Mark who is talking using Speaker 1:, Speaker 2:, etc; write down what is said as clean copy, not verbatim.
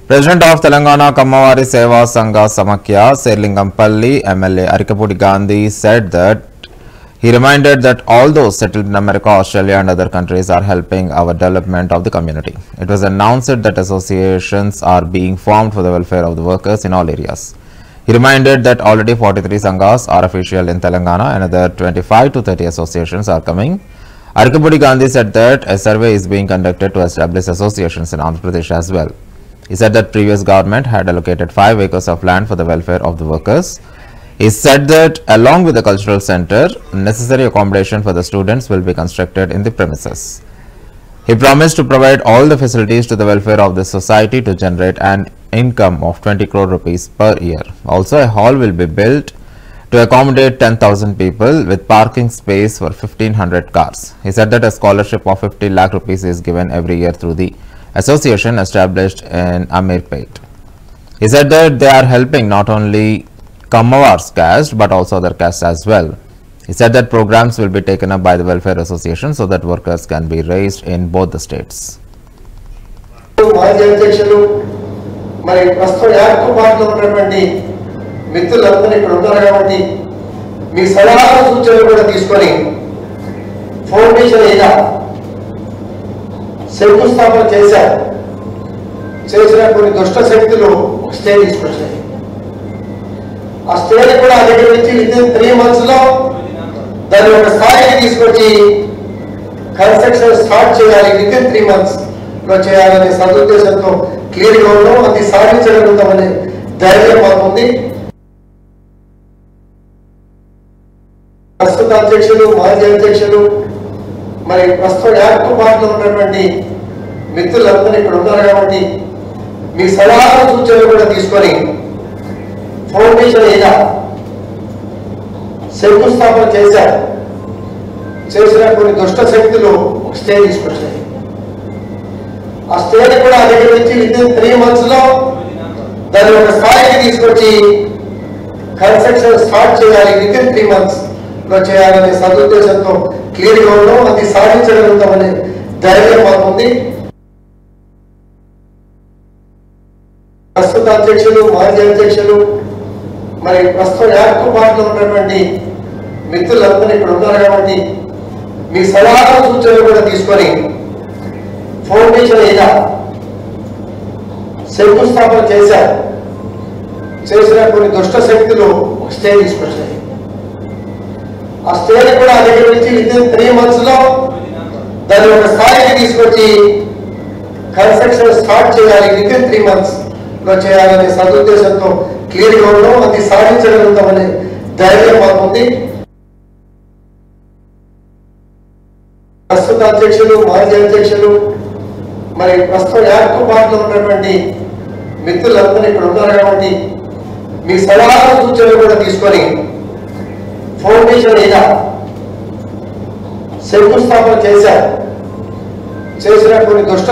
Speaker 1: President of Telangana Kammavari Seva Sangha Samakya Serlingampalli MLA Arikapudi Gandhi said that he reminded that all those settled in America, Australia and other countries are helping our development of the community. It was announced that associations are being formed for the welfare of the workers in all areas. He reminded that already 43 Sanghas are official in Telangana and another 25 to 30 associations are coming. Arikapudi Gandhi said that a survey is being conducted to establish associations in Andhra Pradesh as well. He said that previous government had allocated 5 acres of land for the welfare of the workers. He said that along with the cultural center, necessary accommodation for the students will be constructed in the premises. He promised to provide all the facilities to the welfare of the society to generate an income of 20 crore rupees per year. Also, a hall will be built to accommodate 10,000 people with parking space for 1,500 cars. He said that a scholarship of 50 lakh rupees is given every year through the association established in Amirpet. He said that they are helping not only Kammavar's caste but also other castes as well. He said that programs will be taken up by the welfare association so that workers can be raised in both the states.
Speaker 2: శంకుస్థాపన చేశారు. చేసిన కొన్ని దుష్ట శక్తులు stay తీసుకొచ్చాయి. ఆ స్టేని కూడా దగ్గర నుంచి వితిన్ 3 months లో దాన్ని ఒక స్థాయికి తీసుకొచ్చి కన్స్ట్రక్షన్ స్టార్ట్ చేయాలి. వితిన్ 3 months లో చేయాలనే సదుద్దేశంతో క్లియర్గా ఉన్నాం. అది సాధించగలుగుతామనే ధైర్యం మాకుంది. ప్రస్తుత అధ్యక్షులు, మాజీ అధ్యక్షులు, మరి ప్రస్తుతం యాక్టివ్ పార్టీలో ఉన్నటువంటి మిత్రులందరూ ఇక్కడ ఉన్నారు కాబట్టి మీ సలహాలు సూచనలు కూడా తీసుకొని ఫౌండేషన్ అయినా శంకుస్థాపన చేశారు. చేసిన కొన్ని దుష్ట శక్తులు స్టే తీసుకొచ్చాయి. ఆ స్టేని కూడా దగ్గర నుంచి వితిన్ 3 months లో దాన్ని ఒక స్థాయికి తీసుకొచ్చి కన్స్ట్రక్షన్ స్టార్ట్ చేయాలి. వితిన్ 3 months లో చేయాలనే సదుద్దేశంతో క్లియర్గా ఉన్నాం. అది సాధించగలుగుతామనే ధైర్యం మాకుంది. ప్రస్తుత అధ్యక్షులు, మాజీ అధ్యక్షులు, మరి ప్రస్తుతం యాక్టివ్ పార్టీలో ఉన్నటువంటి మిత్రులందరూ ఇక్కడ ఉన్నారు కాబట్టి మీ సలహాలు సూచనలు కూడా తీసుకొని ఫౌండేషన్ అయినా శంకుస్థాపన చేశారు. చేసిన కొన్ని దుష్ట శక్తులు స్టే తీసుకొచ్చాయి. ఆ స్టేని కూడా దగ్గర నుంచి వితిన్ 3 months లో దాన్ని ఒక స్థాయికి తీసుకొచ్చి కన్స్ట్రక్షన్ స్టార్ట్ చేయాలి. వితిన్ 3 months లో చేయాలనే సదుద్దేశంతో క్లియర్గా ఉన్నాం. అది సాధించగలుగుతామనే ధైర్యం మాకుంది. ప్రస్తుత అధ్యక్షులు, మాజీ అధ్యక్షులు, మరి ప్రస్తుతం యాక్టివ్ పార్టీలో ఉన్నటువంటి మిత్రులందరూ ఇక్కడ ఉన్నారు కాబట్టి మీ సలహాలు సూచనలు కూడా తీసుకొని ఫౌండేషన్ అయినా శంకుస్థాపన చేశారు. చేసిన కొన్ని దుష్ట